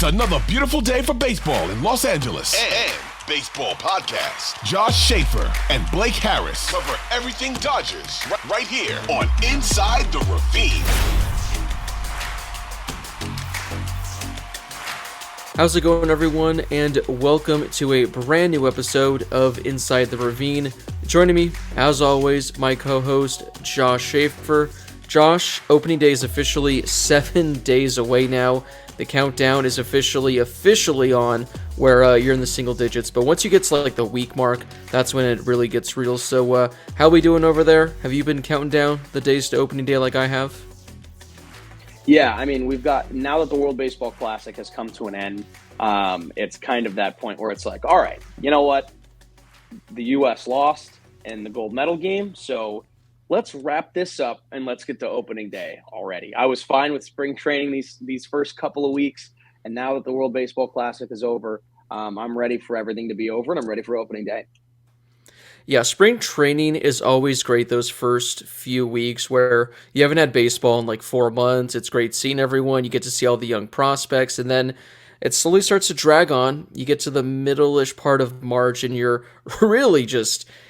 It's another beautiful day for baseball in Los Angeles. And baseball podcast. Josh Schaefer and Blake Harris Cover everything Dodgers right here on Inside the Ravine. How's it going, everyone, and welcome to a brand new episode of Inside the Ravine. Joining me, as always, my co-host, Josh Schaefer. Josh, opening day is officially 7 days away now. The countdown is officially on, where you're in the single digits. But once you get to like the week mark, that's when it really gets real. So how we doing over there? Have you been counting down the days to opening day like I have? Yeah, I mean, we've got, now that the World Baseball Classic has come to an end, it's kind of that point where it's like, all right, you know what? The U.S. lost in the gold medal game, so let's wrap this up and let's get to opening day already. I was fine with spring training these first couple of weeks, and now that the World Baseball Classic is over, I'm ready for everything to be over, and I'm ready for opening day. Yeah, spring training is always great those first few weeks where you haven't had baseball in like 4 months. It's great seeing everyone. You get to see all the young prospects, and then it slowly starts to drag on. You get to the middle-ish part of March, and you're really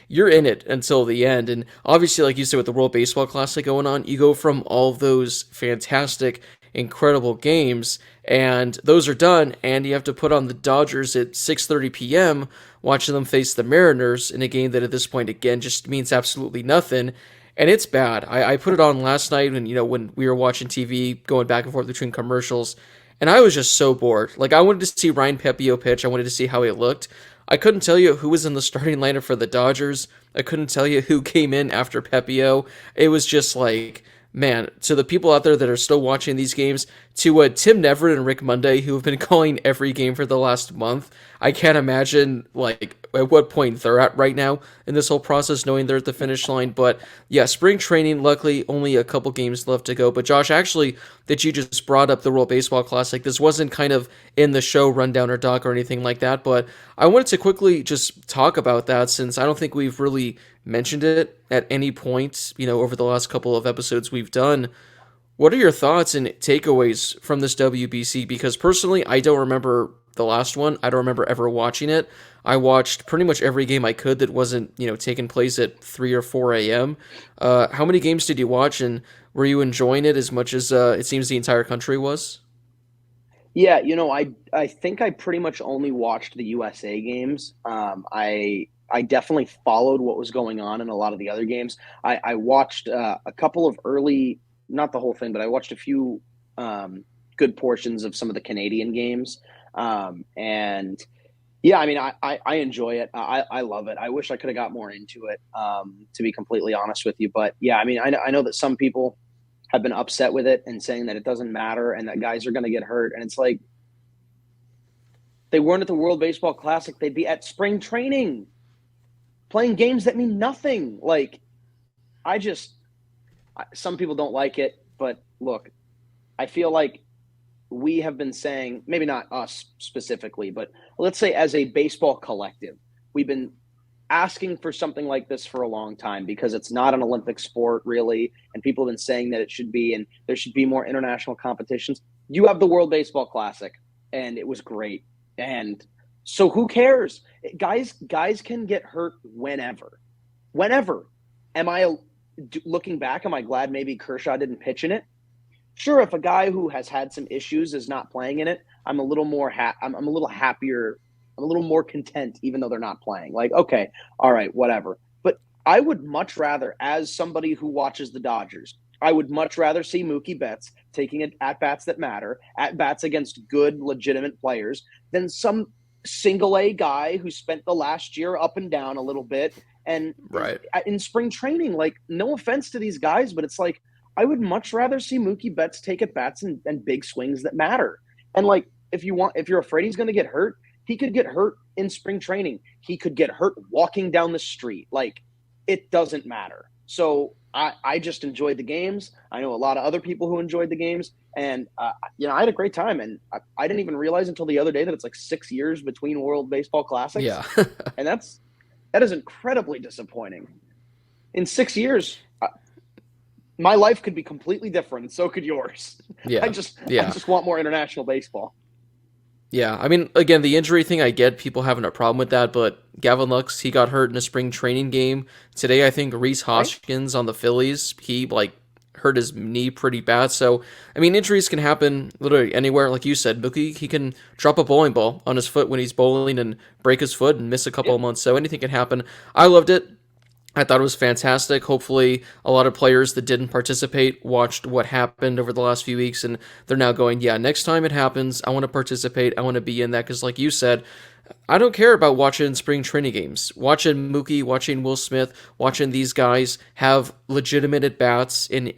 you're in it until the end. And obviously, like you said, with the World Baseball Classic going on, you go from all of those fantastic, incredible games, and those are done, and you have to put on the Dodgers at 6:30 p.m., watching them face the Mariners in a game that at this point, again, just means absolutely nothing. And it's bad. I put it on last night when we were watching TV, going back and forth between commercials, and I was just so bored. Like, I wanted to see Ryan Pepiot pitch. I wanted to see how he looked. I couldn't tell you who was in the starting lineup for the Dodgers. I couldn't tell you who came in after Pepiot. It was just like, man, to the people out there that are still watching these games, to Tim Neverett and Rick Monday, who have been calling every game for the last month, I can't imagine like at what point they're at right now in this whole process, knowing they're at the finish line. But yeah, spring training, luckily only a couple games left to go. But Josh, actually, that you just brought up the World Baseball Classic, this wasn't kind of in the show rundown or doc or anything like that, but I wanted to quickly just talk about that since I don't think we've really mentioned it at any point, over the last couple of episodes we've done. What are your thoughts and takeaways from this WBC? Because personally, I don't remember the last one. I don't remember ever watching it. I watched pretty much every game I could that wasn't, taking place at 3 or 4 a.m. How many games did you watch, and were you enjoying it as much as it seems the entire country was? Yeah, I think I pretty much only watched the USA games. I definitely followed what was going on in a lot of the other games. I watched a couple of early, not the whole thing, but I watched a few good portions of some of the Canadian games. And yeah, I mean, I enjoy it. I love it. I wish I could have got more into it, to be completely honest with you. But yeah, I mean, I know that some people have been upset with it and saying that it doesn't matter and that guys are going to get hurt. And it's like, they weren't at the World Baseball Classic. They'd be at spring training playing games that mean nothing. Like, some people don't like it, but look, I feel like we have been saying, maybe not us specifically, but let's say as a baseball collective, we've been asking for something like this for a long time because it's not an Olympic sport really, and people have been saying that it should be, and there should be more international competitions. You have the World Baseball Classic, and it was great. And so who cares? Guys can get hurt whenever. Looking back, am I glad maybe Kershaw didn't pitch in it? Sure, if a guy who has had some issues is not playing in it, I'm a little more I'm a little happier. I'm a little more content, even though they're not playing. Like, okay, all right, whatever. But I would much rather, as somebody who watches the Dodgers, I would much rather see Mookie Betts taking at-bats that matter, at-bats against good, legitimate players, than some single-A guy who spent the last year up and down a little bit. And right in spring training, like, no offense to these guys, but it's like, I would much rather see Mookie Betts take at-bats and big swings that matter. And like, if you're afraid he's going to get hurt, he could get hurt in spring training. He could get hurt walking down the street. Like, it doesn't matter. So I just enjoyed the games. I know a lot of other people who enjoyed the games. And, I had a great time. And I didn't even realize until the other day that it's like 6 years between World Baseball Classics. Yeah. And that is incredibly disappointing. In 6 years, my life could be completely different, and so could yours. Yeah. I just want more international baseball. Yeah, I mean, again, the injury thing, I get people having a problem with that, but Gavin Lux, he got hurt in a spring training game. Today, I think Reese Right? Hoskins on the Phillies, he, like, hurt his knee pretty bad. So, I mean, injuries can happen literally anywhere. Like you said, Mookie, he can drop a bowling ball on his foot when he's bowling and break his foot and miss a couple Yeah. of months. So, anything can happen. I loved it. I thought it was fantastic. Hopefully, a lot of players that didn't participate watched what happened over the last few weeks, and they're now going, yeah, next time it happens, I want to participate. I want to be in that because, like you said, I don't care about watching spring training games. Watching Mookie, watching Will Smith, watching these guys have legitimate at bats in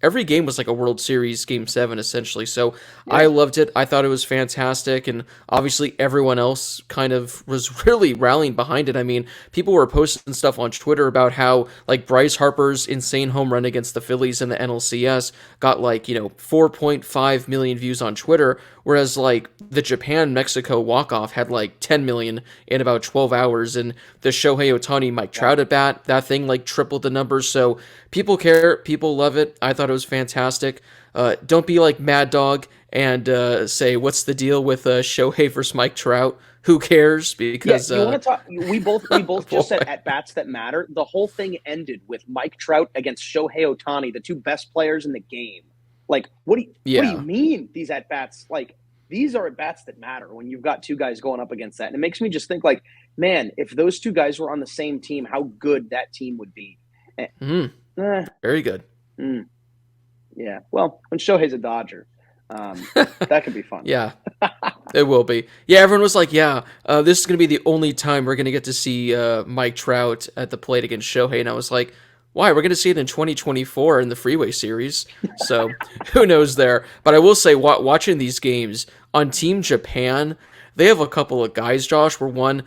every game was like a World Series Game 7, essentially. So I Yeah. loved it. I thought it was fantastic. And obviously, everyone else kind of was really rallying behind it. I mean, people were posting stuff on Twitter about how, like, Bryce Harper's insane home run against the Phillies in the NLCS got, like, 4.5 million views on Twitter, whereas, like, the Japan-Mexico walk-off had, like, 10 million in about 12 hours. And the Shohei Ohtani Mike Trout at bat, that thing, like, tripled the numbers. So people care. People love it. I thought it was fantastic. Don't be like Mad Dog and say, what's the deal with Shohei versus Mike Trout? Who cares? Yeah, Because you want to talk? We both just boy, said at bats that matter. The whole thing ended with Mike Trout against Shohei Ohtani, the two best players in the game. Like, what do you yeah, mean these at bats? Like, these are at bats that matter when you've got two guys going up against that. And it makes me just think, like, man, if those two guys were on the same team, how good that team would be. Eh, mm, eh, very good. mm, yeah. Well, when Shohei's a Dodger, that could be fun. Yeah, it will be. Yeah, everyone was like, yeah, this is going to be the only time we're going to get to see Mike Trout at the plate against Shohei. And I was like, why? We're going to see it in 2024 in the Freeway Series. So who knows there? But I will say, watching these games on Team Japan, they have a couple of guys, Josh, where one,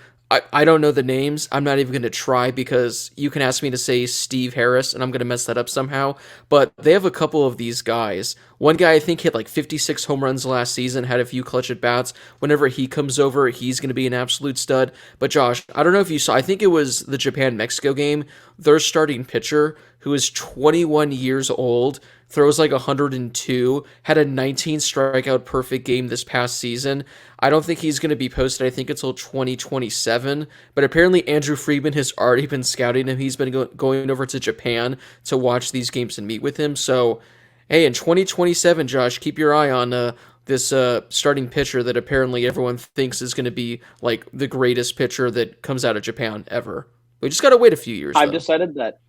I don't know the names. I'm not even going to try because you can ask me to say Steve Harris and I'm going to mess that up somehow. But they have a couple of these guys. One guy I think hit like 56 home runs last season, had a few clutch at bats. Whenever he comes over, he's going to be an absolute stud. But Josh, I don't know if you saw, I think it was the Japan-Mexico game, their starting pitcher, who is 21 years old, throws like 102, had a 19 strikeout perfect game this past season. I don't think he's going to be posted, I think, until 2027. But apparently, Andrew Friedman has already been scouting him. He's been going over to Japan to watch these games and meet with him. So, hey, in 2027, Josh, keep your eye on this starting pitcher that apparently everyone thinks is going to be like the greatest pitcher that comes out of Japan ever. We just got to wait a few years, I've though. decided that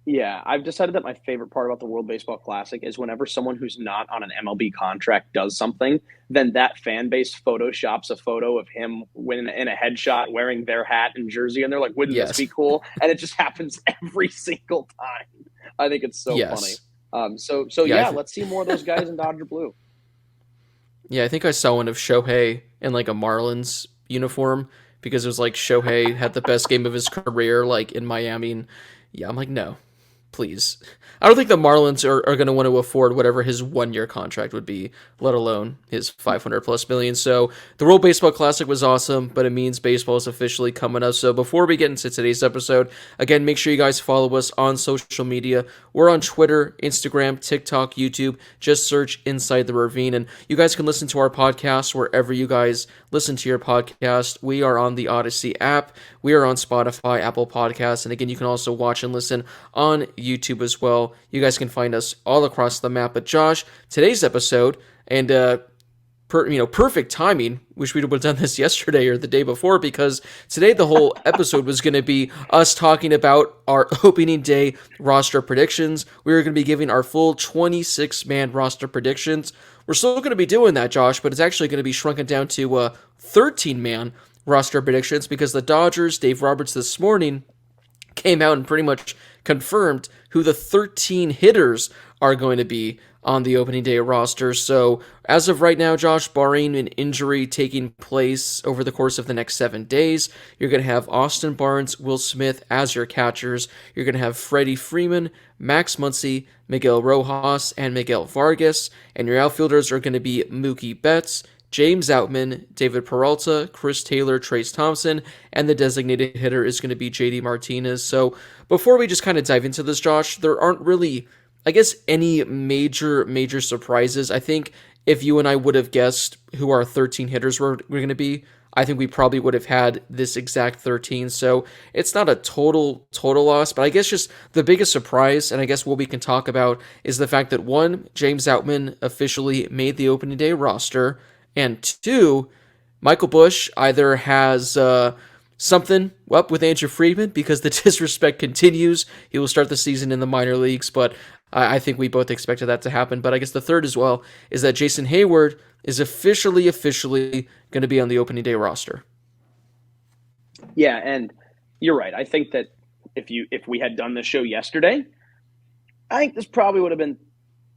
Yeah, I've decided that my favorite part about the World Baseball Classic is whenever someone who's not on an MLB contract does something, then that fan base photoshops a photo of him in a headshot wearing their hat and jersey, and they're like, "Wouldn't this Yes. be cool?" And it just happens every single time. I think it's so funny. Yes. So Yeah, yeah, let's see more of those guys in Dodger blue. Yeah, I think I saw one of Shohei in like a Marlins uniform because it was like Shohei had the best game of his career, like in Miami. And yeah, I'm like, no, please. I don't think the Marlins are going to want to afford whatever his 1 year contract would be, let alone his 500 plus million. So the World Baseball Classic was awesome, but it means baseball is officially coming up. So before we get into today's episode, again, make sure you guys follow us on social media. We're on Twitter, Instagram, TikTok, YouTube. Just search Inside the Ravine. And you guys can listen to our podcast wherever you guys listen to your podcast. We are on the Odyssey app. We are on Spotify, Apple Podcasts. And again, you can also watch and listen on YouTube as well. You guys can find us all across the map. But Josh, today's episode, and perfect timing. Wish we would have done this yesterday or the day before, because today the whole episode was going to be us talking about our opening day roster predictions. We were going to be giving our full 26-man roster predictions. We're still going to be doing that, Josh, but it's actually going to be shrunken down to 13-man roster predictions because the Dodgers, Dave Roberts this morning, came out and pretty much confirmed who the 13 hitters are going to be on the opening day roster. So as of right now, Josh, barring an injury taking place over the course of the next 7 days, you're going to have Austin Barnes, Will Smith as your catchers. You're going to have Freddie Freeman, Max Muncy, Miguel Rojas, and Miguel Vargas. And your outfielders are going to be Mookie Betts, James Outman, David Peralta, Chris Taylor, Trace Thompson, and the designated hitter is going to be JD Martinez. So before we just kind of dive into this, Josh, there aren't really, I guess, any major surprises. I think if you and I would have guessed who our 13 hitters were going to be, I think we probably would have had this exact 13. So it's not a total loss, but I guess just the biggest surprise, and I guess what we can talk about, is the fact that one, James Outman officially made the opening day roster, and two, Michael Busch either has something up with Andrew Friedman because the disrespect continues. He will start the season in the minor leagues, but I think we both expected that to happen. But I guess the third as well is that Jason Hayward is officially going to be on the opening day roster. Yeah, and you're right. I think that if we had done this show yesterday, I think this probably would have been,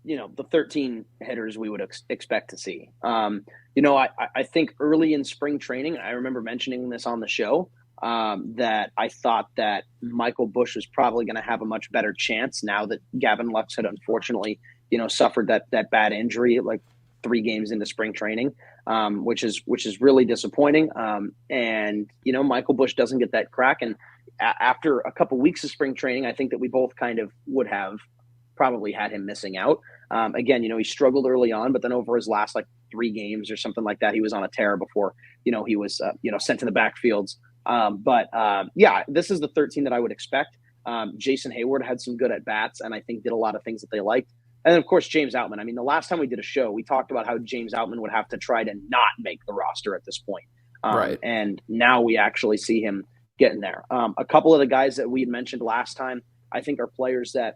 the 13 hitters we would expect to see. I think early in spring training, I remember mentioning this on the show, that I thought that Michael Busch was probably going to have a much better chance now that Gavin Lux had unfortunately, suffered that bad injury like 3 games into spring training, which is really disappointing. Michael Busch doesn't get that crack. And after a couple weeks of spring training, I think that we both kind of would have probably had him missing out. Again, he struggled early on, but then over his last 3 games or something like that, he was on a tear before, he was, sent to the backfields. This is the 13 that I would expect. Jason Hayward had some good at bats, and I think did a lot of things that they liked. And then, of course, James Outman. I mean, the last time we did a show, we talked about how James Outman would have to try to not make the roster at this point. Right. And now we actually see him getting there. A couple of the guys that we had mentioned last time, I think, are players that,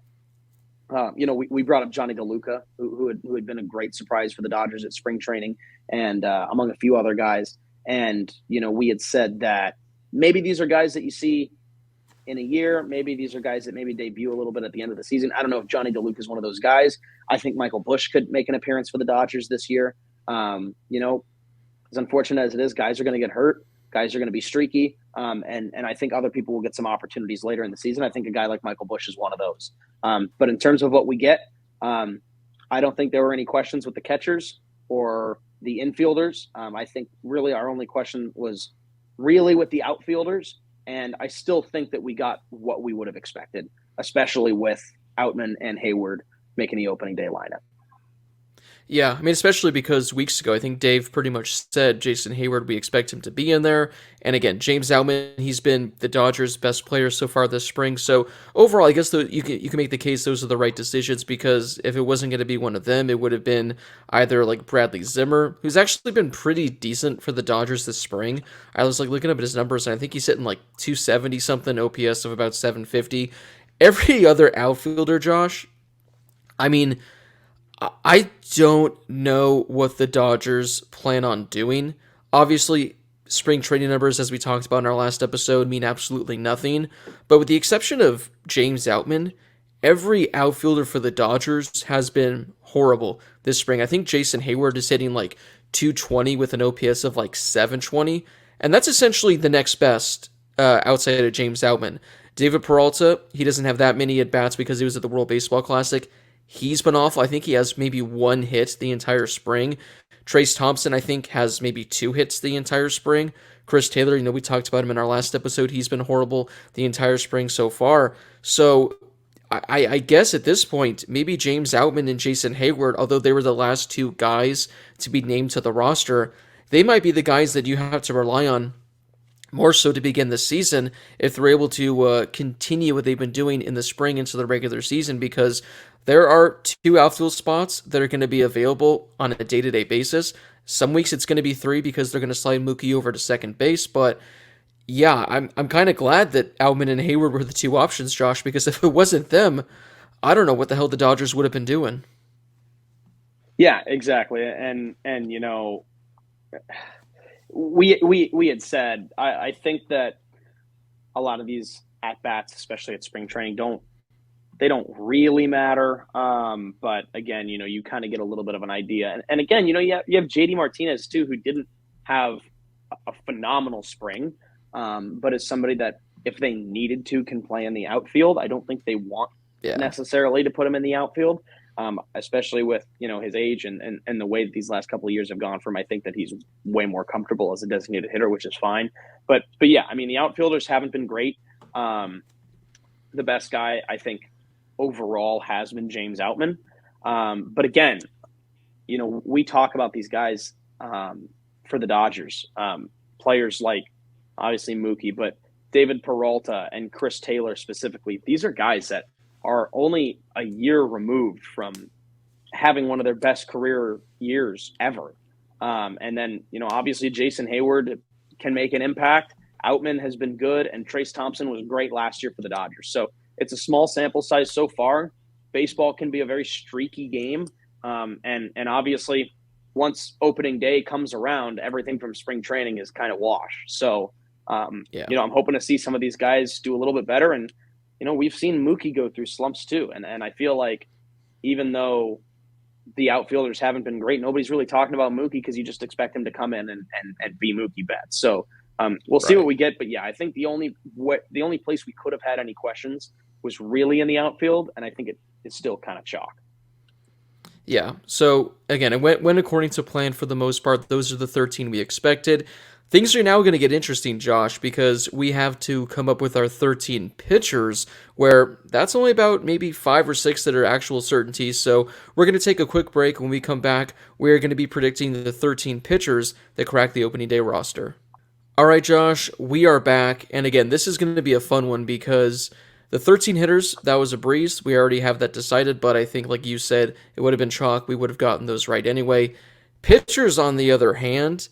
we brought up Johnny DeLuca, who had been a great surprise for the Dodgers at spring training, and among a few other guys. And, we had said that maybe these are guys that you see in a year. Maybe these are guys that maybe debut a little bit at the end of the season. I don't know if Johnny DeLuca is one of those guys. I think Michael Busch could make an appearance for the Dodgers this year. As unfortunate as it is, guys are going to get hurt. Guys are going to be streaky. And I think other people will get some opportunities later in the season. I think a guy like Michael Busch is one of those. But in terms of what we get, I don't think there were any questions with the catchers or the infielders. I think really our only question was really with the outfielders. And I still think that we got what we would have expected, especially with Outman and Hayward making the opening day lineup. Yeah, I mean, especially because weeks ago, I think Dave pretty much said Jason Hayward, we expect him to be in there. And again, James Outman, he's been the Dodgers' best player so far this spring. So overall, I guess you can make the case those are the right decisions, because if it wasn't going to be one of them, it would have been either Bradley Zimmer, who's actually been pretty decent for the Dodgers this spring. I was looking up at his numbers, and I think he's hitting 270 something, OPS of about 750. Every other outfielder, Josh, I mean, I don't know what the Dodgers plan on doing. Obviously, spring training numbers, as we talked about in our last episode, mean absolutely nothing. But with the exception of James Outman, every outfielder for the Dodgers has been horrible this spring. I think Jason Hayward is hitting 220 with an OPS of 720. And that's essentially the next best outside of James Outman. David Peralta, he doesn't have that many at-bats because he was at the World Baseball Classic. He's been awful. I think he has maybe 1 hit the entire spring. Trace Thompson, I think, has maybe 2 hits the entire spring. Chris Taylor, we talked about him in our last episode. He's been horrible the entire spring so far. So I guess at this point, maybe James Outman and Jason Hayward, although they were the last 2 guys to be named to the roster, they might be the guys that you have to rely on more so to begin the season if they're able to continue what they've been doing in the spring into the regular season, because there are 2 outfield spots that are going to be available on a day-to-day basis. Some weeks it's going to be 3 because they're going to slide Mookie over to second base. But yeah, I'm kind of glad that Outman and Hayward were the 2 options, Josh, because if it wasn't them, I don't know what the hell the Dodgers would have been doing. Yeah, exactly. And we had said, I think that a lot of these at-bats, especially at spring training, don't really matter. But again, you kind of get a little bit of an idea. And again, you have JD Martinez too, who didn't have a phenomenal spring, but is somebody that if they needed to can play in the outfield. I don't think they want necessarily to put him in the outfield, especially with, his age and the way that these last couple of years have gone for him. I think that he's way more comfortable as a designated hitter, which is fine. But yeah, I mean, the outfielders haven't been great. The best guy, I think, overall has been James Outman. But again, we talk about these guys for the Dodgers, players like obviously Mookie, but David Peralta and Chris Taylor specifically. These are guys that are only a year removed from having one of their best career years ever. And then, obviously Jason Hayward can make an impact. Outman has been good, and Trace Thompson was great last year for the Dodgers. So it's a small sample size so far. Baseball can be a very streaky game. And obviously, once opening day comes around, everything from spring training is kind of washed. So, I'm hoping to see some of these guys do a little bit better. And, we've seen Mookie go through slumps too. And I feel like even though the outfielders haven't been great, nobody's really talking about Mookie because you just expect him to come in and be Mookie Betts. So we'll see what we get. But yeah, I think the only place we could have had any questions was really in the outfield. And I think it's still kind of chalk. Yeah. So again, it went according to plan for the most part. Those are the 13 we expected. Things are now going to get interesting, Josh, because we have to come up with our 13 pitchers, where that's only about maybe 5 or 6 that are actual certainties. So we're going to take a quick break. When we come back, we're going to be predicting the 13 pitchers that crack the opening day roster. All right, Josh, we are back. And again, this is going to be a fun one because the 13 hitters, that was a breeze. We already have that decided, but I think, like you said, it would have been chalk. We would have gotten those right anyway. Pitchers, on the other hand,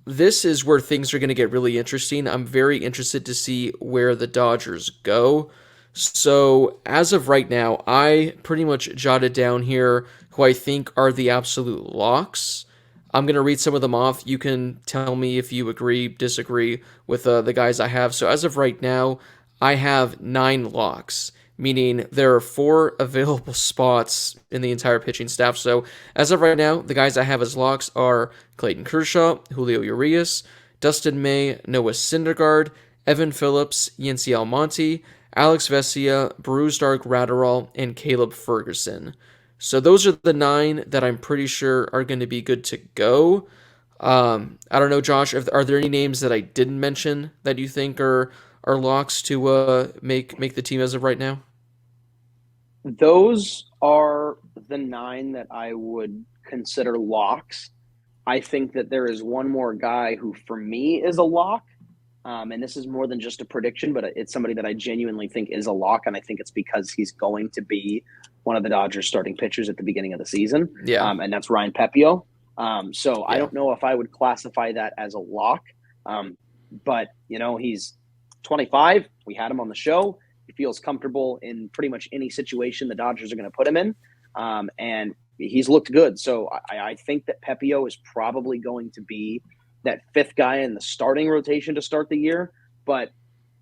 this is where things are going to get really interesting. I'm very interested to see where the Dodgers go. So, as of right now, I pretty much jotted down here who I think are the absolute locks. I'm going to read some of them off. You can tell me if you agree, disagree with the guys I have. So, as of right now, I have 9 locks, meaning there are 4 available spots in the entire pitching staff. So as of right now, the guys I have as locks are Clayton Kershaw, Julio Urias, Dustin May, Noah Syndergaard, Evan Phillips, Yency Almonte, Alex Vesia, Brusdar Graterol, and Caleb Ferguson. So those are the 9 that I'm pretty sure are going to be good to go. I don't know, Josh, are there any names that I didn't mention that you think are locks to make the team as of right now? Those are the 9 that I would consider locks. I think that there is one more guy who, for me, is a lock. And this is more than just a prediction, but it's somebody that I genuinely think is a lock. And I think it's because he's going to be one of the Dodgers starting pitchers at the beginning of the season. Yeah. And that's Ryan Pepiot. I don't know if I would classify that as a lock. But, he's 25. We had him on the show. He feels comfortable in pretty much any situation the Dodgers are going to put him in. And he's looked good. So I think that Pepiot is probably going to be that 5th guy in the starting rotation to start the year. But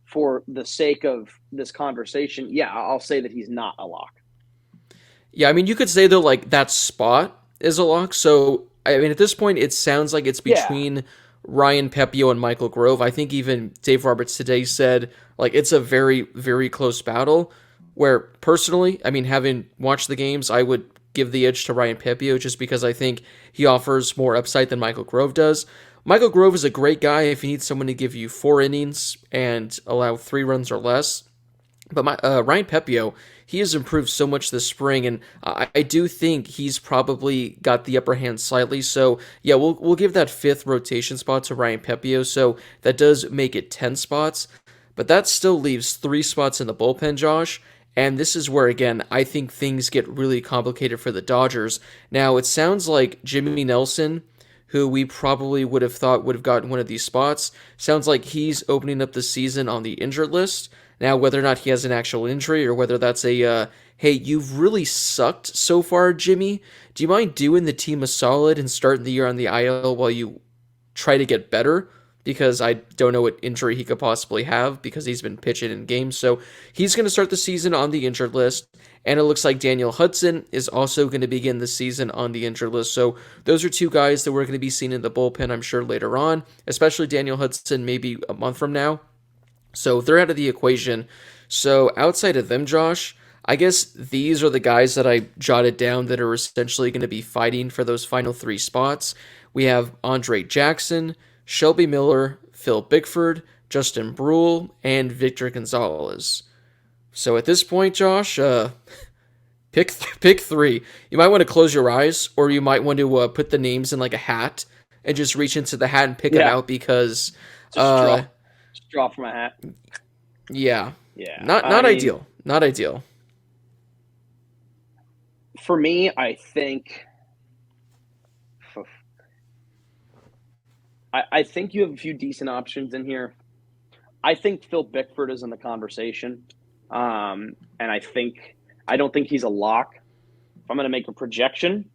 for the sake of this conversation, yeah, I'll say that he's not a lock. Yeah, I mean, you could say, though, like, that spot is a lock. So, I mean, at this point, it sounds like it's between Ryan Pepiot and Michael Grove. I think even Dave Roberts today said, like, it's a very, very close battle, where personally, I mean, having watched the games, I would give the edge to Ryan Pepiot just because I think he offers more upside than Michael Grove does. Michael Grove is a great guy if you need someone to give you 4 innings and allow 3 runs or less. But Ryan Pepiot, he has improved so much this spring, and I do think he's probably got the upper hand slightly. So, yeah, we'll give that 5th rotation spot to Ryan Pepiot, so that does make it 10 spots. But that still leaves 3 spots in the bullpen, Josh, and this is where, again, I think things get really complicated for the Dodgers. Now, it sounds like Jimmy Nelson, who we probably would have thought would have gotten one of these spots, sounds like he's opening up the season on the injured list. Now, whether or not he has an actual injury or whether that's a, hey, you've really sucked so far, Jimmy. Do you mind doing the team a solid and starting the year on the IL while you try to get better? Because I don't know what injury he could possibly have because he's been pitching in games. So he's going to start the season on the injured list. And it looks like Daniel Hudson is also going to begin the season on the injured list. So those are 2 guys that we're going to be seeing in the bullpen, I'm sure, later on, especially Daniel Hudson maybe a month from now. So they're out of the equation. So outside of them, Josh, I guess these are the guys that I jotted down that are essentially going to be fighting for those final 3 spots. We have Andre Jackson, Shelby Miller, Phil Bickford, Justin Brule, and Victor Gonzalez. So at this point, Josh, Pick three. You might want to close your eyes, or you might want to put the names in like a hat and just reach into the hat and pick them Yeah, out because, uh, just draw from a hat. yeah, Yeah, not I mean, ideal, not ideal. for me, I think I think you have a few decent options in here. I think Phil Bickford is in the conversation, and I don't think he's a lock. If I'm going to make a projection,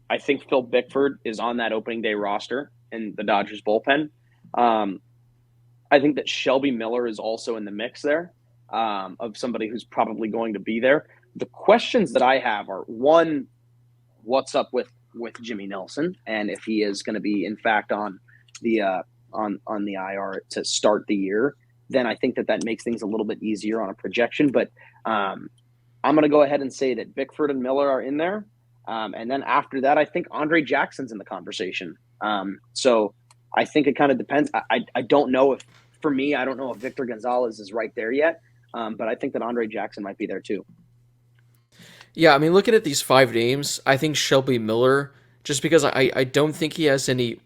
I think Phil Bickford is on that opening day roster in the Dodgers bullpen. Um, I think that Shelby Miller is also in the mix there, of somebody who's probably going to be there. The questions that I have are, one, what's up with Jimmy Nelson, and if he is going to be in fact on the on the IR to start the year, then I think that makes things a little bit easier on a projection. But I'm going to go ahead and say that Bickford and Miller are in there, and then after that, I think Andre Jackson's in the conversation. So I think it kind of depends. I don't know if, for me, I don't know if Victor Gonzalez is right there yet, but I think that Andre Jackson might be there too. Yeah, I mean, looking at these five names, I think Shelby Miller, just because I don't think he has any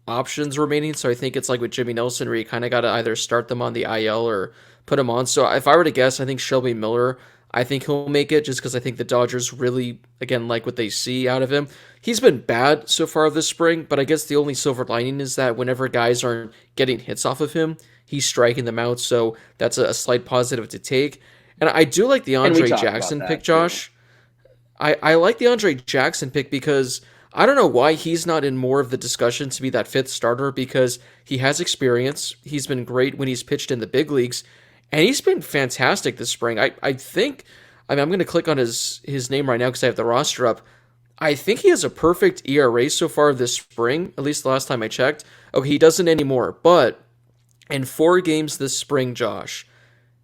options remaining. So I think it's like with Jimmy Nelson, where you kind of got to either start them on the IL or put them on. So if I were to guess, I think Shelby Miller, I think he'll make it just because I think the Dodgers really, again, like what they see out of him. He's been bad so far this spring, but I guess the only silver lining is that whenever guys aren't getting hits off of him, he's striking them out. So that's a slight positive to take. And I do like the Andre Jackson pick, Josh. I like the Andre Jackson pick because I don't know why he's not in more of the discussion to be that fifth starter, because he has experience. He's been great when he's pitched in the big leagues, and he's been fantastic this spring. I think, I mean, I'm going to click on his name right now because I have the roster up. I think he has a perfect ERA so far this spring, at least the last time I checked. Oh, he doesn't anymore, but in 4 games this spring, Josh,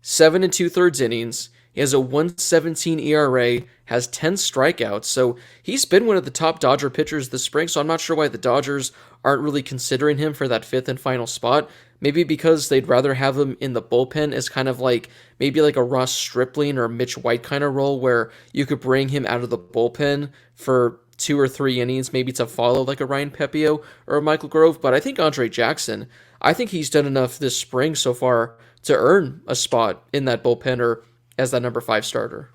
7 2/3 innings. He has a 1.17 ERA, has 10 strikeouts, so he's been one of the top Dodger pitchers this spring, so I'm not sure why the Dodgers aren't really considering him for that fifth and final spot. Maybe because they'd rather have him in the bullpen as kind of like, maybe like a Ross Stripling or Mitch White kind of role where you could bring him out of the bullpen for 2 or 3 innings, maybe to follow like a Ryan Pepio or a Michael Grove. But I think Andre Jackson, I think he's done enough this spring so far to earn a spot in that bullpen or as that number 5 starter.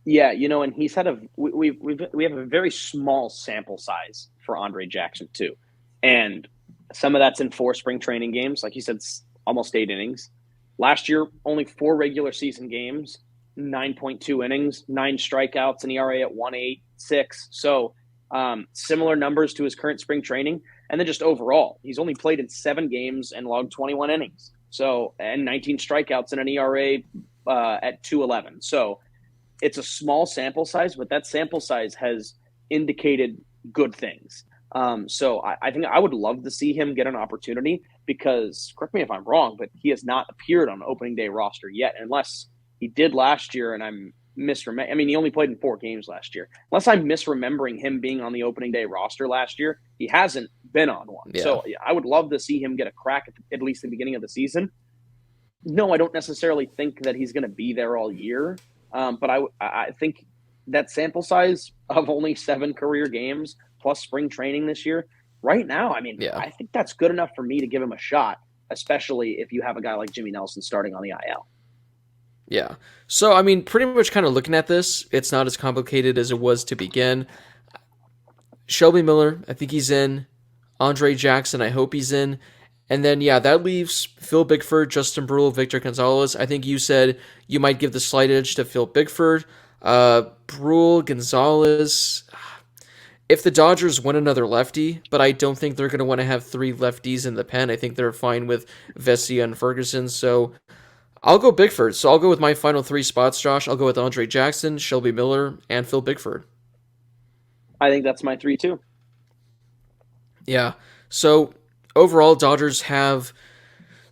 Yeah, and he's had we have a very small sample size for Andre Jackson too, and some of that's in 4 spring training games, like you said, almost 8 innings. Last year, only 4 regular season games, 9.2 innings, 9 strikeouts, an ERA at 1.86. So similar numbers to his current spring training, and then just overall, he's only played in 7 games and logged 21 innings. So and 19 strikeouts and an ERA at 2.11. So it's a small sample size, but that sample size has indicated good things. So I think I would love to see him get an opportunity because, correct me if I'm wrong, but he has not appeared on the opening day roster yet, unless he did last year and I'm misremembering. I mean, he only played in 4 games last year. Unless I'm misremembering him being on the opening day roster last year, he hasn't been on one. Yeah. So I would love to see him get a crack at least the beginning of the season. No, I don't necessarily think that he's going to be there all year. But I think that sample size of only 7 career games plus spring training this year, right now, I mean, I think that's good enough for me to give him a shot, especially if you have a guy like Jimmy Nelson starting on the IL. Yeah. So, I mean, pretty much kind of looking at this, it's not as complicated as it was to begin. Shelby Miller, I think he's in. Andre Jackson, I hope he's in. And then, that leaves Phil Bickford, Justin Brule, Victor Gonzalez. I think you said you might give the slight edge to Phil Bickford. Brule, Gonzalez. If the Dodgers win another lefty, but I don't think they're going to want to have 3 lefties in the pen. I think they're fine with Vesia and Ferguson. So I'll go Bickford. So I'll go with my final 3 spots, Josh. I'll go with Andre Jackson, Shelby Miller, and Phil Bickford. I think that's my 3 too. Yeah. So overall, Dodgers have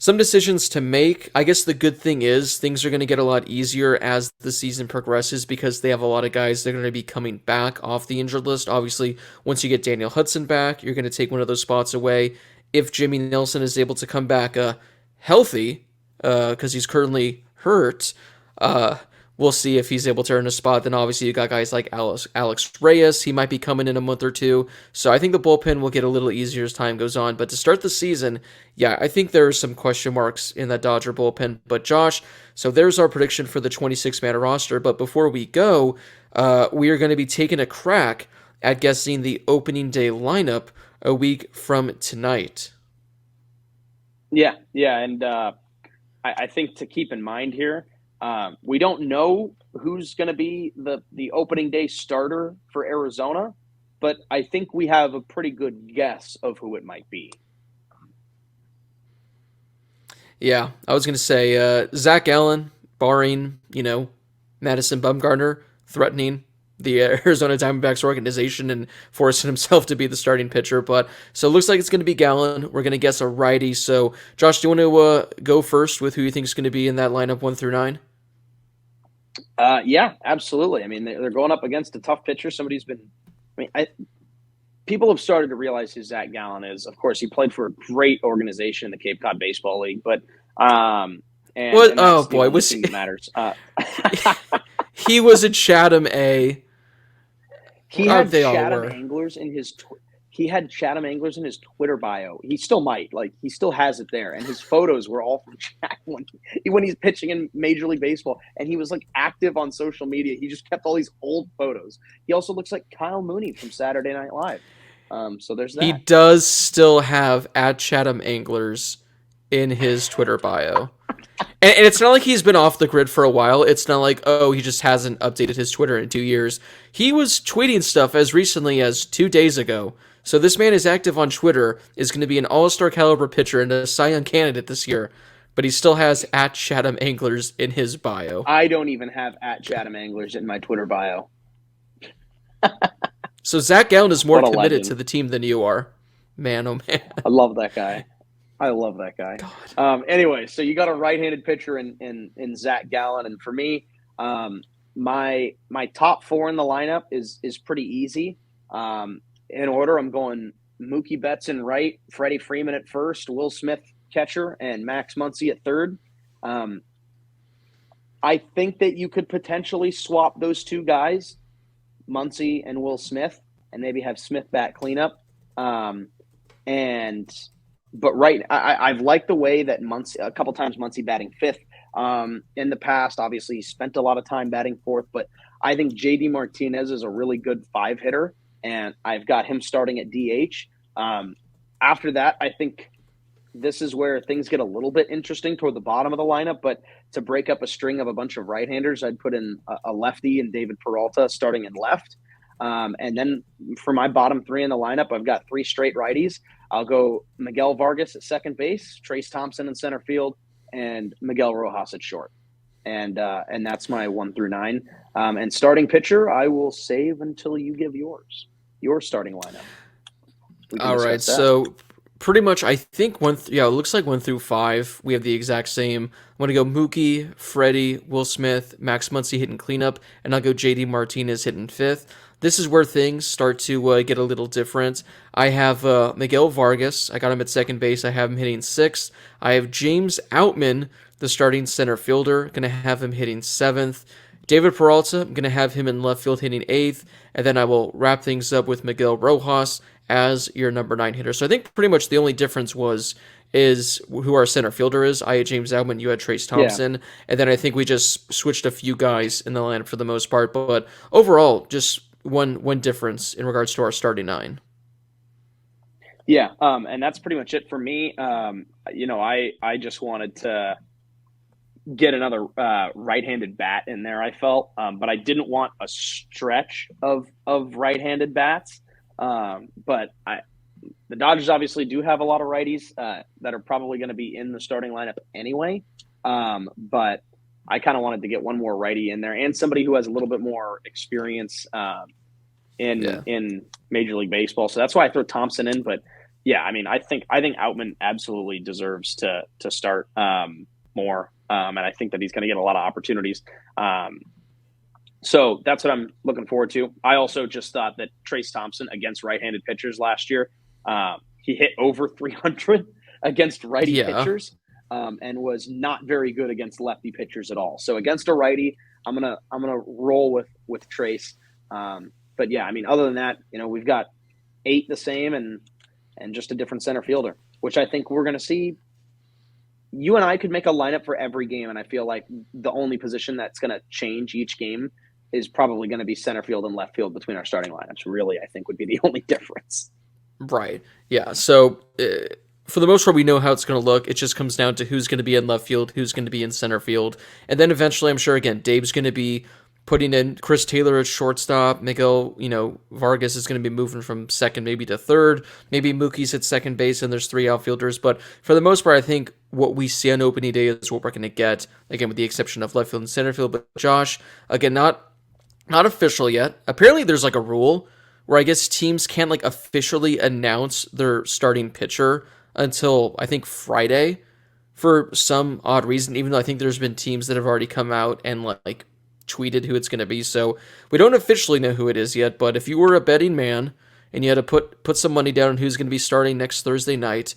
some decisions to make. I guess the good thing is things are going to get a lot easier as the season progresses because they have a lot of guys that are going to be coming back off the injured list. Obviously, once you get Daniel Hudson back, you're going to take one of those spots away. If Jimmy Nelson is able to come back healthy, because he's currently hurt, we'll see if he's able to earn a spot. Then obviously you got guys like Alex Reyes. He might be coming in a month or two. So I think the bullpen will get a little easier as time goes on. But to start the season, yeah, I think there are some question marks in that Dodger bullpen. But Josh, so there's our prediction for the 26-man roster. But before we go, we are going to be taking a crack at guessing the opening day lineup a week from tonight. Yeah, and I think to keep in mind here, we don't know who's going to be the opening day starter for Arizona, but I think we have a pretty good guess of who it might be. Yeah, I was going to say Zach Allen, barring, Madison Bumgarner threatening the Arizona Diamondbacks organization and forcing himself to be the starting pitcher. But so it looks like it's going to be Gallen. We're going to guess a righty. So, Josh, do you want to go first with who you think is going to be in that lineup 1 through 9? Yeah, absolutely. I mean, they're going up against a tough pitcher. Somebody's been. People have started to realize who Zach Gallen is. Of course, he played for a great organization in the Cape Cod Baseball League, but was he? Matters. He was a Chatham A. He had Chatham Anglers in his. He had Chatham Anglers in his Twitter bio. He still might, he still has it there. And his photos were all from Chatham when he's pitching in Major League Baseball. And he was active on social media. He just kept all these old photos. He also looks like Kyle Mooney from Saturday Night Live. So there's that. He does still have at Chatham Anglers in his Twitter bio. And it's not like he's been off the grid for a while. It's not like, he just hasn't updated his Twitter in 2 years. He was tweeting stuff as recently as 2 days ago. So this man is active on Twitter, is going to be an all-star caliber pitcher and a Cy Young candidate this year. But he still has at Chatham Anglers in his bio. I don't even have at Chatham Anglers in my Twitter bio. So Zach Gallen is more committed to the team than you are. Man, oh man. I love that guy. Anyway, so you got a right-handed pitcher in Zach Gallen, and for me, my top 4 in the lineup is pretty easy. In order, I'm going Mookie Betts in right, Freddie Freeman at first, Will Smith catcher, and Max Muncy at third. I think that you could potentially swap those two guys, Muncy and Will Smith, and maybe have Smith bat cleanup. I've liked the way that Muncy, a couple times Muncy batting fifth in the past. Obviously, he spent a lot of time batting fourth, but I think JD Martinez is a really good 5-hitter, and I've got him starting at DH. After that, I think this is where things get a little bit interesting toward the bottom of the lineup, but to break up a string of a bunch of right-handers, I'd put in a lefty and David Peralta starting in left. And then for my bottom 3 in the lineup, I've got 3 straight righties. I'll go Miguel Vargas at second base, Trace Thompson in center field, and Miguel Rojas at short. And that's my 1 through 9. And starting pitcher, I will save until you give your starting lineup. All right, so pretty much I think it looks like 1 through 5 we have the exact same. I'm going to go Mookie, Freddie, Will Smith, Max Muncy hitting cleanup, and I'll go JD Martinez hitting fifth. This is where things start to get a little different. I have Miguel Vargas. I got him at second base. I have him hitting sixth. I have James Outman, the starting center fielder. Going to have him hitting seventh. David Peralta, I'm going to have him in left field hitting eighth. And then I will wrap things up with Miguel Rojas as your number 9 hitter. So I think pretty much the only difference is who our center fielder is. I had James Outman, you had Trace Thompson. Yeah. And then I think we just switched a few guys in the lineup for the most part. But overall, just one difference in regards to our starting 9. Yeah, and that's pretty much it for me. I just wanted to get another right-handed bat in there, I felt, but I didn't want a stretch of right-handed bats. But the Dodgers obviously do have a lot of righties that are probably going to be in the starting lineup anyway. But I kind of wanted to get one more righty in there and somebody who has a little bit more experience in Major League Baseball. So that's why I throw Thompson in. But yeah, I mean, I think Outman absolutely deserves to start more. And I think that he's going to get a lot of opportunities. So that's what I'm looking forward to. I also just thought that Trace Thompson against right-handed pitchers last year, he hit over 300 against righty pitchers and was not very good against lefty pitchers at all. So against a righty, I'm gonna roll with Trace. But yeah, I mean, other than that, we've got 8 the same and just a different center fielder, which I think we're gonna see. You and I could make a lineup for every game, and I feel like the only position that's gonna change each game is probably going to be center field and left field between our starting lineups. Really, I think would be the only difference. Right. Yeah. So for the most part, we know how it's going to look. It just comes down to who's going to be in left field, who's going to be in center field. And then eventually, I'm sure, again, Dave's going to be putting in Chris Taylor at shortstop. Miguel, Vargas is going to be moving from second maybe to third. Maybe Mookie's at second base and there's 3 outfielders. But for the most part, I think what we see on opening day is what we're going to get, again, with the exception of left field and center field. But Josh, again, not official yet. Apparently, there's like a rule where I guess teams can't like officially announce their starting pitcher until I think Friday for some odd reason, even though I think there's been teams that have already come out and like tweeted who it's going to be. So we don't officially know who it is yet, but if you were a betting man and you had to put some money down on who's going to be starting next Thursday night,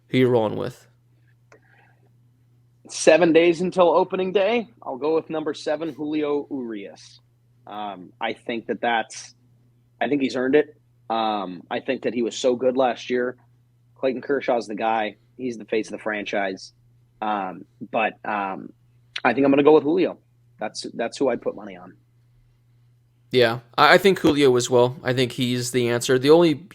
who you rolling with? 7 days until opening day. I'll go with number 7, Julio Urias. I think he's earned it. I think that he was so good last year. Clayton Kershaw's the guy. He's the face of the franchise. But I think I'm going to go with Julio. That's who I'd put money on. Yeah, I think Julio as well. I think he's the answer. The only,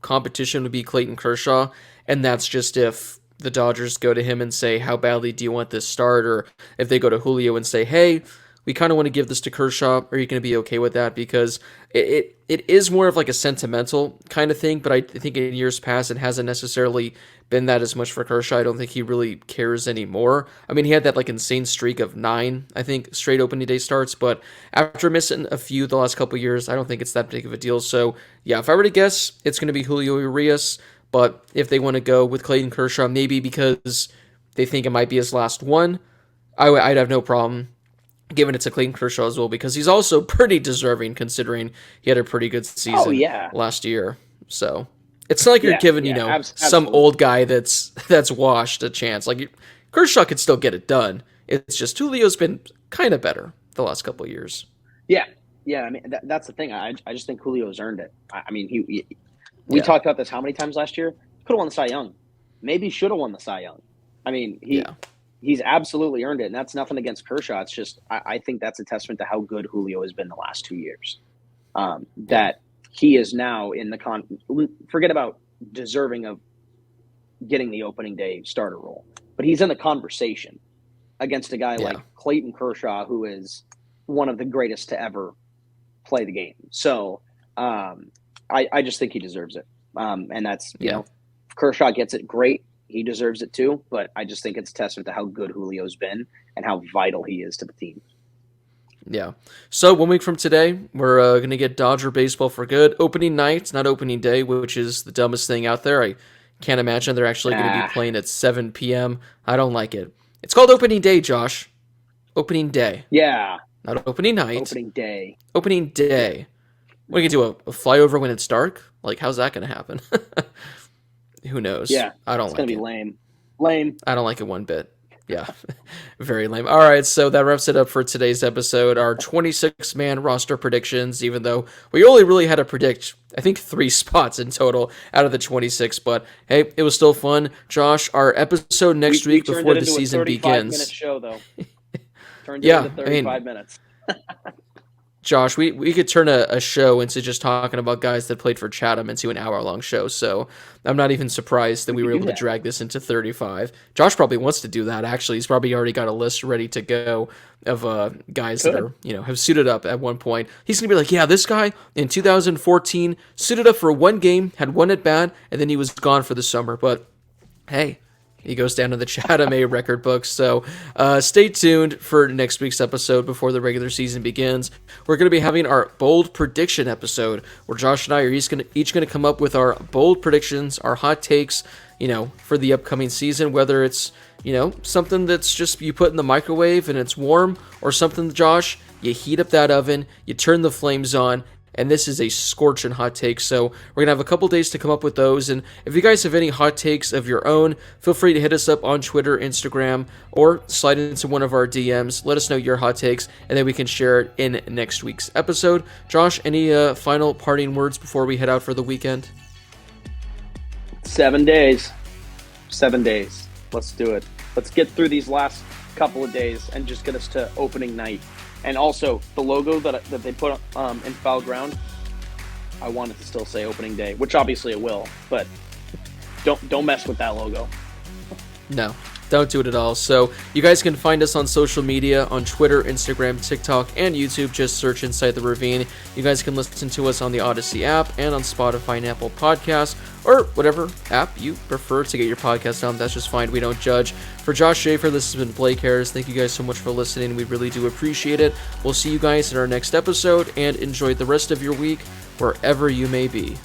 competition would be Clayton Kershaw, and that's just if the Dodgers go to him and say, how badly do you want this start? Or if they go to Julio and say, hey, we kind of want to give this to Kershaw. Are you going to be okay with that? Because it is more of like a sentimental kind of thing, but I think in years past it hasn't necessarily been that as much for Kershaw. I don't think he really cares anymore. I mean, he had that like insane streak of 9, I think, straight opening day starts, but after missing a few the last couple of years, I don't think it's that big of a deal. So yeah, if I were to guess, it's going to be Julio Urias, but if they want to go with Clayton Kershaw, maybe because they think it might be his last one, I'd have no problem giving it to Clayton Kershaw as well, because he's also pretty deserving considering he had a pretty good season last year. So it's not like you're giving, some old guy that's washed a chance. Like Kershaw could still get it done. It's just Julio's been kind of better the last couple of years. Yeah. I mean, that's the thing. I just think Julio's earned it. I mean, we talked about this how many times last year? Could have won the Cy Young. Maybe should have won the Cy Young. I mean, he's absolutely earned it, and that's nothing against Kershaw. It's just I think that's a testament to how good Julio has been the last 2 years. That he is now in the forget about deserving of getting the opening day starter role, but he's in the conversation against a guy like Clayton Kershaw, who is one of the greatest to ever play the game. So I just think he deserves it. And that's, if Kershaw gets it, great. He deserves it too, but I just think it's a testament to how good Julio's been and how vital he is to the team. Yeah. So 1 week from today, we're going to get Dodger baseball for good. Opening night, not opening day, which is the dumbest thing out there. I can't imagine they're actually going to be playing at 7 p.m. I don't like it. It's called opening day, Josh. Opening day. Yeah. Not opening night. Opening day. Opening day. What are you going to do, a flyover when it's dark? Like, how's that going to happen? Who knows? Yeah. I don't like it. It's going to be lame. Lame. I don't like it one bit. Yeah, very lame. All right, so that wraps it up for today's episode. Our 26-man roster predictions, even though we only really had to predict, I think, 3 spots in total out of the 26. But, hey, it was still fun. Josh, our episode next week before the season begins. 35-minute show, though. Turned it into 35 minutes. Josh, we could turn a show into just talking about guys that played for Chatham into an hour-long show, so I'm not even surprised that we were able to drag this into 35. Josh probably wants to do that, actually. He's probably already got a list ready to go of guys that are, have suited up at one point. He's going to be like, yeah, this guy in 2014 suited up for 1 game, had 1 at bat, and then he was gone for the summer. But, hey, he goes down to the Chatham A record books. So stay tuned for next week's episode before the regular season begins. We're going to be having our bold prediction episode where Josh and I are each going to come up with our bold predictions, our hot takes, for the upcoming season, whether it's, something that's just you put in the microwave and it's warm, or something, Josh, you heat up that oven, you turn the flames on, and this is a scorching hot take, so we're going to have a couple days to come up with those. And if you guys have any hot takes of your own, feel free to hit us up on Twitter, Instagram, or slide into one of our DMs. Let us know your hot takes, and then we can share it in next week's episode. Josh, any final parting words before we head out for the weekend? 7 days. 7 days. Let's do it. Let's get through these last couple of days and just get us to opening night. And also, the logo that they put in Foul Ground, I want it to still say opening day, which obviously it will, but don't mess with that logo. No, don't do it at all. So you guys can find us on social media, on Twitter, Instagram, TikTok, and YouTube. Just search Inside the Ravine. You guys can listen to us on the Odyssey app and on Spotify and Apple Podcasts, or whatever app you prefer to get your podcast on. That's just fine. We don't judge. For Josh Schaefer, this has been Blake Harris. Thank you guys so much for listening. We really do appreciate it. We'll see you guys in our next episode, and enjoy the rest of your week wherever you may be.